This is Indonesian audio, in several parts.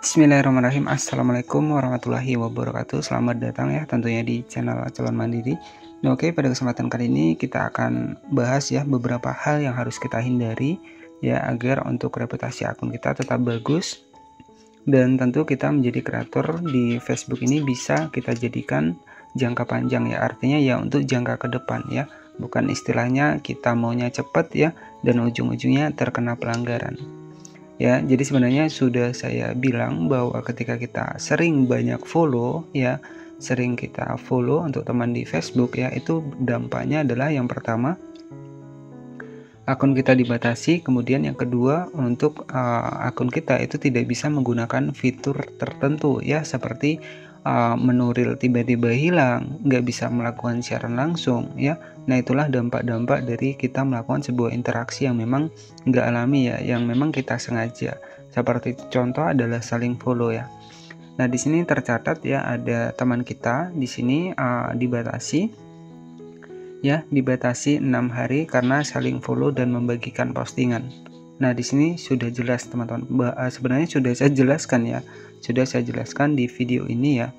Bismillahirrahmanirrahim. Assalamualaikum warahmatullahi wabarakatuh. Selamat datang ya tentunya di channel Calon Mandiri. Nah, oke, pada kesempatan kali ini kita akan bahas ya beberapa hal yang harus kita hindari ya agar untuk reputasi akun kita tetap bagus, dan tentu kita menjadi kreator di Facebook ini bisa kita jadikan jangka panjang ya, artinya ya untuk jangka ke depan ya, bukan istilahnya kita maunya cepat ya dan ujung-ujungnya terkena pelanggaran. Ya, jadi sebenarnya sudah saya bilang bahwa ketika kita sering banyak follow ya, sering kita follow untuk teman di Facebook ya, itu dampaknya adalah yang pertama akun kita dibatasi, kemudian yang kedua untuk akun kita itu tidak bisa menggunakan fitur tertentu ya, seperti menu reel tiba-tiba hilang, nggak bisa melakukan siaran langsung ya. Nah, itulah dampak-dampak dari kita melakukan sebuah interaksi yang memang nggak alami ya, yang memang kita sengaja. Seperti contoh adalah saling follow ya. Nah, di sini tercatat ya ada teman kita di sini dibatasi ya, dibatasi 6 hari karena saling follow dan membagikan postingan. Nah, di sini sudah jelas teman-teman, sebenarnya sudah saya jelaskan ya, sudah saya jelaskan di video ini ya,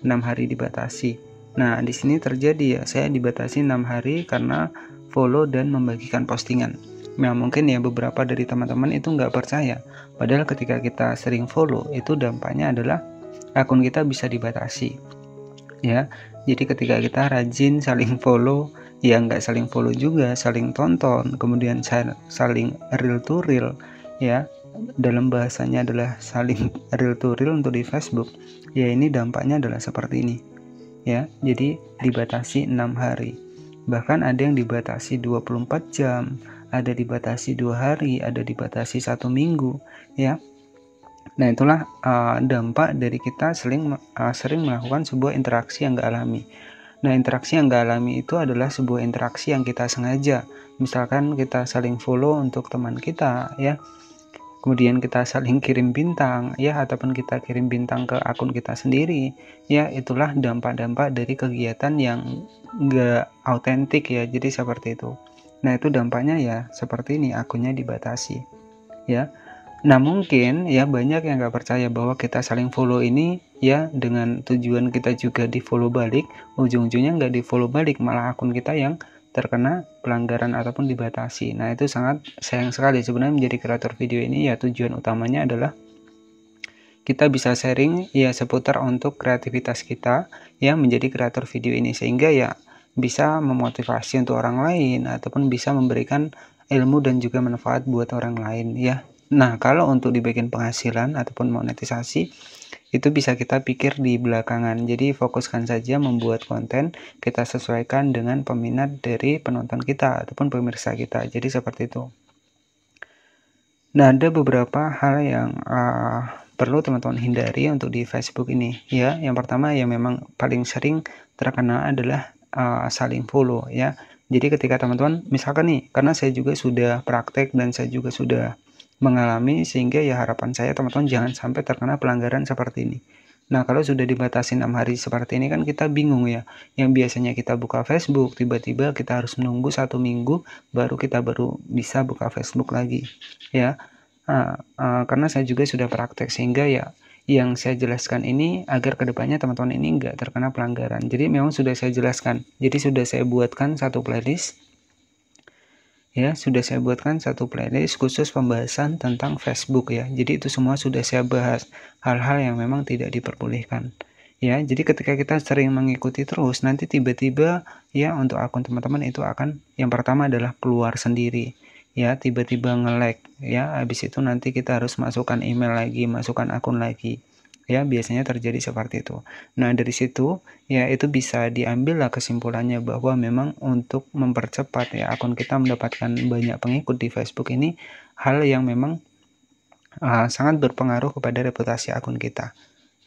6 hari dibatasi. Nah, di sini terjadi ya, saya dibatasi 6 hari karena follow dan membagikan postingan. Nah, mungkin ya beberapa dari teman-teman itu nggak percaya, padahal ketika kita sering follow itu dampaknya adalah akun kita bisa dibatasi ya. Jadi ketika kita rajin saling follow, ya nggak saling follow juga, saling tonton, kemudian saling real to real ya, dalam bahasanya adalah saling real to real untuk di Facebook ya, ini dampaknya adalah seperti ini ya. Jadi dibatasi 6 hari, bahkan ada yang dibatasi 24 jam, ada dibatasi 2 hari, ada dibatasi 1 minggu ya. Nah, itulah dampak dari kita sering melakukan sebuah interaksi yang nggak alami. Nah, interaksi yang nggak alami itu adalah sebuah interaksi yang kita sengaja. Misalkan kita saling follow untuk teman kita ya, kemudian kita saling kirim bintang ya, ataupun kita kirim bintang ke akun kita sendiri ya, itulah dampak-dampak dari kegiatan yang nggak autentik ya, jadi seperti itu. Nah, itu dampaknya ya seperti ini, akunnya dibatasi ya. Nah, mungkin ya banyak yang nggak percaya bahwa kita saling follow ini ya dengan tujuan kita juga di follow balik, ujung-ujungnya nggak di follow balik, malah akun kita yang terkena pelanggaran ataupun dibatasi. Nah, itu sangat sayang sekali. Sebenarnya menjadi kreator video ini ya tujuan utamanya adalah kita bisa sharing ya seputar untuk kreativitas kita ya menjadi kreator video ini, sehingga ya bisa memotivasi untuk orang lain ataupun bisa memberikan ilmu dan juga manfaat buat orang lain ya. Nah, kalau untuk di bagian penghasilan ataupun monetisasi itu bisa kita pikir di belakangan. Jadi fokuskan saja membuat konten, kita sesuaikan dengan peminat dari penonton kita ataupun pemirsa kita. Jadi seperti itu. Nah, ada beberapa hal yang perlu teman-teman hindari untuk di Facebook ini ya. Yang pertama yang memang paling sering terkena adalah saling follow ya. Jadi ketika teman-teman misalkan nih, karena saya juga sudah praktek dan saya juga sudah mengalami, sehingga ya harapan saya teman-teman jangan sampai terkena pelanggaran seperti ini. Nah, kalau sudah dibatasi 6 hari seperti ini kan kita bingung ya. Yang biasanya kita buka Facebook, tiba-tiba kita harus menunggu 1 minggu baru kita bisa buka Facebook lagi ya. Karena saya juga sudah praktek, sehingga ya yang saya jelaskan ini agar kedepannya teman-teman ini enggak terkena pelanggaran. Jadi memang sudah saya jelaskan. Jadi sudah saya buatkan satu playlist ya, sudah saya buatkan satu playlist khusus pembahasan tentang Facebook ya. Jadi itu semua sudah saya bahas, hal-hal yang memang tidak diperbolehkan ya. Jadi ketika kita sering mengikuti terus, nanti tiba-tiba ya untuk akun teman-teman itu akan, yang pertama adalah keluar sendiri ya, tiba-tiba nge-lag ya. Habis itu nanti kita harus masukkan email lagi, masukkan akun lagi ya, biasanya terjadi seperti itu. Nah, dari situ ya itu bisa diambil lah kesimpulannya bahwa memang untuk mempercepat ya akun kita mendapatkan banyak pengikut di Facebook ini hal yang memang sangat berpengaruh kepada reputasi akun kita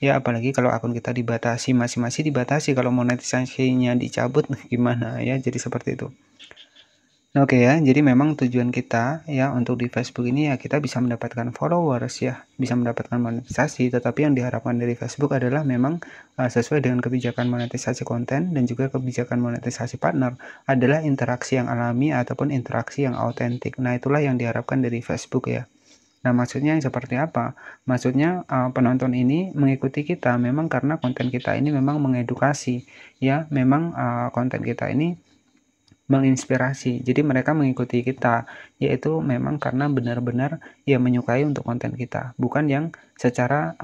ya. Apalagi kalau akun kita dibatasi, masih dibatasi, kalau monetisasinya dicabut gimana ya, jadi seperti itu. Oke ya, jadi memang tujuan kita ya untuk di Facebook ini ya kita bisa mendapatkan followers ya, bisa mendapatkan monetisasi, tetapi yang diharapkan dari Facebook adalah memang sesuai dengan kebijakan monetisasi konten dan juga kebijakan monetisasi partner adalah interaksi yang alami ataupun interaksi yang autentik. Nah, itulah yang diharapkan dari Facebook ya. Nah, maksudnya yang seperti apa? Maksudnya, penonton ini mengikuti kita memang karena konten kita ini memang mengedukasi, ya, memang, konten kita ini menginspirasi. Jadi mereka mengikuti kita, yaitu memang karena benar-benar ya menyukai untuk konten kita, bukan yang secara,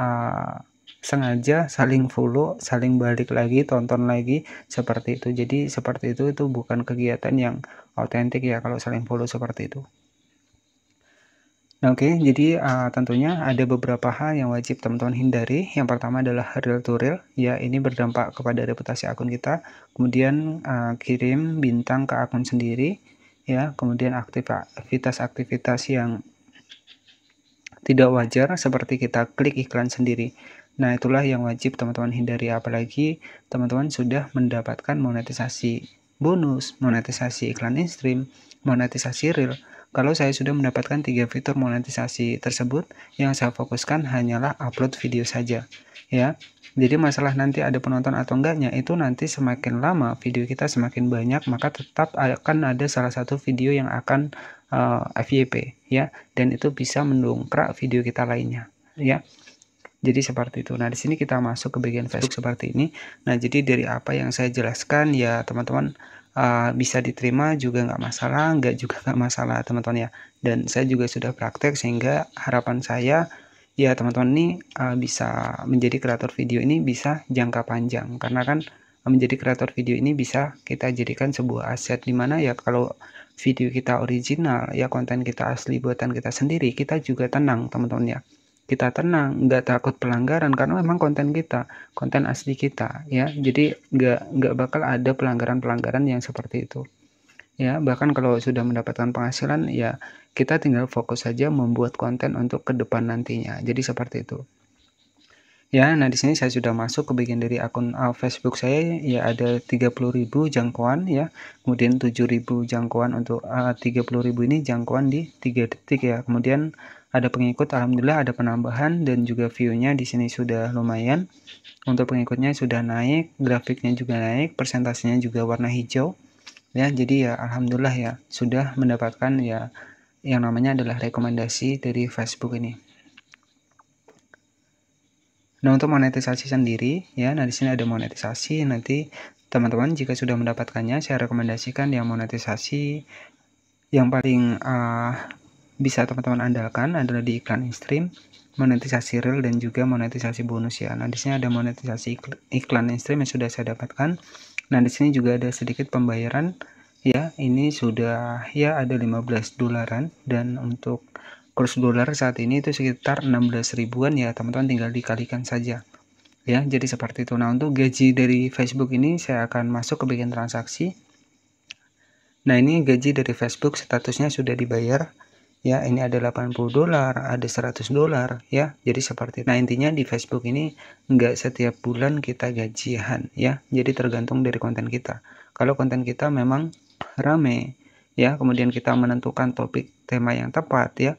sengaja saling follow, saling balik lagi, tonton lagi, seperti itu. Jadi seperti itu bukan kegiatan yang autentik ya kalau saling follow seperti itu. Nah, oke, jadi tentunya ada beberapa hal yang wajib teman-teman hindari. Yang pertama adalah real to real, ya ini berdampak kepada reputasi akun kita. Kemudian kirim bintang ke akun sendiri, ya. Kemudian aktivitas-aktivitas yang tidak wajar seperti kita klik iklan sendiri. Nah, itulah yang wajib teman-teman hindari, apalagi teman-teman sudah mendapatkan monetisasi bonus, monetisasi iklan in-stream, monetisasi reel. Kalau saya sudah mendapatkan 3 fitur monetisasi tersebut, yang saya fokuskan hanyalah upload video saja, ya. Jadi masalah nanti ada penonton atau enggaknya, itu nanti semakin lama video kita semakin banyak, maka tetap akan ada salah satu video yang akan FYP, ya, dan itu bisa mendongkrak video kita lainnya, ya. Jadi seperti itu. Nah, di sini kita masuk ke bagian Facebook seperti ini. Nah, jadi dari apa yang saya jelaskan ya teman-teman, bisa diterima juga nggak masalah, nggak juga nggak masalah teman-teman ya. Dan saya juga sudah praktek sehingga harapan saya ya teman-teman ini bisa menjadi kreator video ini bisa jangka panjang, karena kan menjadi kreator video ini bisa kita jadikan sebuah aset, dimana ya kalau video kita original ya, konten kita asli buatan kita sendiri, kita juga tenang teman-teman ya. Kita tenang, nggak takut pelanggaran karena memang konten kita, konten asli kita ya. Jadi nggak bakal ada pelanggaran-pelanggaran yang seperti itu. Ya, bahkan kalau sudah mendapatkan penghasilan ya kita tinggal fokus saja membuat konten untuk ke depan nantinya. Jadi seperti itu. Ya, nah di sini saya sudah masuk ke bagian dari akun Facebook saya ya, ada 30.000 jangkauan ya. Kemudian 7.000 jangkauan untuk 30.000 ini jangkauan di 3 detik ya. Kemudian ada pengikut, alhamdulillah ada penambahan dan juga view-nya di sini sudah lumayan. Untuk pengikutnya sudah naik, grafiknya juga naik, persentasenya juga warna hijau. Ya, jadi ya alhamdulillah ya sudah mendapatkan ya yang namanya adalah rekomendasi dari Facebook ini. Nah, untuk monetisasi sendiri ya, nah di sini ada monetisasi. Nanti teman-teman jika sudah mendapatkannya, saya rekomendasikan yang monetisasi yang paling bisa teman-teman andalkan adalah di iklan in-stream, monetisasi reel dan juga monetisasi bonus ya. Nah, di sini ada monetisasi iklan in-stream yang sudah saya dapatkan. Nah, di sini juga ada sedikit pembayaran ya. Ini sudah ya ada 15 dolaran, dan untuk kurs dolar saat ini itu sekitar 16 ribuan ya teman-teman, tinggal dikalikan saja ya. Jadi seperti itu. Nah, untuk gaji dari Facebook ini saya akan masuk ke bagian transaksi. Nah, ini gaji dari Facebook statusnya sudah dibayar ya. Ini ada 80 dolar, ada 100 dolar ya. Jadi seperti itu. Nah, intinya di Facebook ini nggak setiap bulan kita gajian ya. Jadi tergantung dari konten kita. Kalau konten kita memang rame ya, kemudian kita menentukan topik tema yang tepat ya,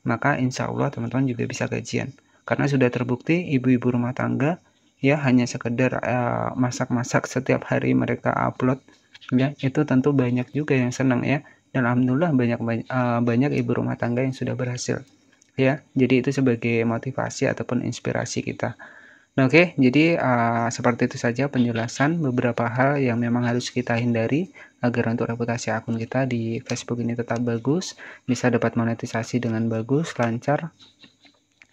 maka insya Allah teman-teman juga bisa gajian. Karena sudah terbukti ibu-ibu rumah tangga ya hanya sekedar masak-masak setiap hari mereka upload ya, itu tentu banyak juga yang senang ya. Dan alhamdulillah banyak ibu rumah tangga yang sudah berhasil ya. Jadi itu sebagai motivasi ataupun inspirasi kita. Nah, oke, jadi seperti itu saja penjelasan beberapa hal yang memang harus kita hindari agar untuk reputasi akun kita di Facebook ini tetap bagus, bisa dapat monetisasi dengan bagus, lancar.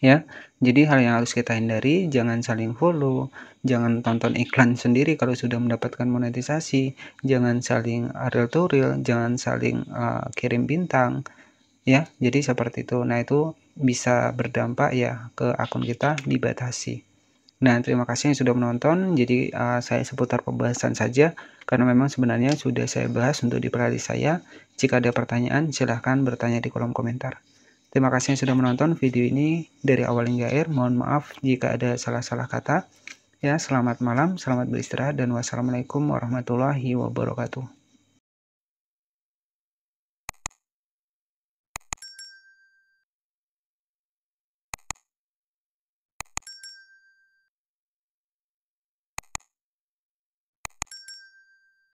Ya, jadi hal yang harus kita hindari, jangan saling follow, jangan tonton iklan sendiri kalau sudah mendapatkan monetisasi, jangan saling reel to reel, jangan saling kirim bintang, ya. Jadi seperti itu. Nah, itu bisa berdampak ya ke akun kita dibatasi. Nah, terima kasih yang sudah menonton. Jadi saya seputar pembahasan saja, karena memang sebenarnya sudah saya bahas untuk di playlist saya. Jika ada pertanyaan, silahkan bertanya di kolom komentar. Terima kasih yang sudah menonton video ini dari awal hingga akhir. Mohon maaf jika ada salah-salah kata. Ya, selamat malam, selamat beristirahat, dan wassalamualaikum warahmatullahi wabarakatuh.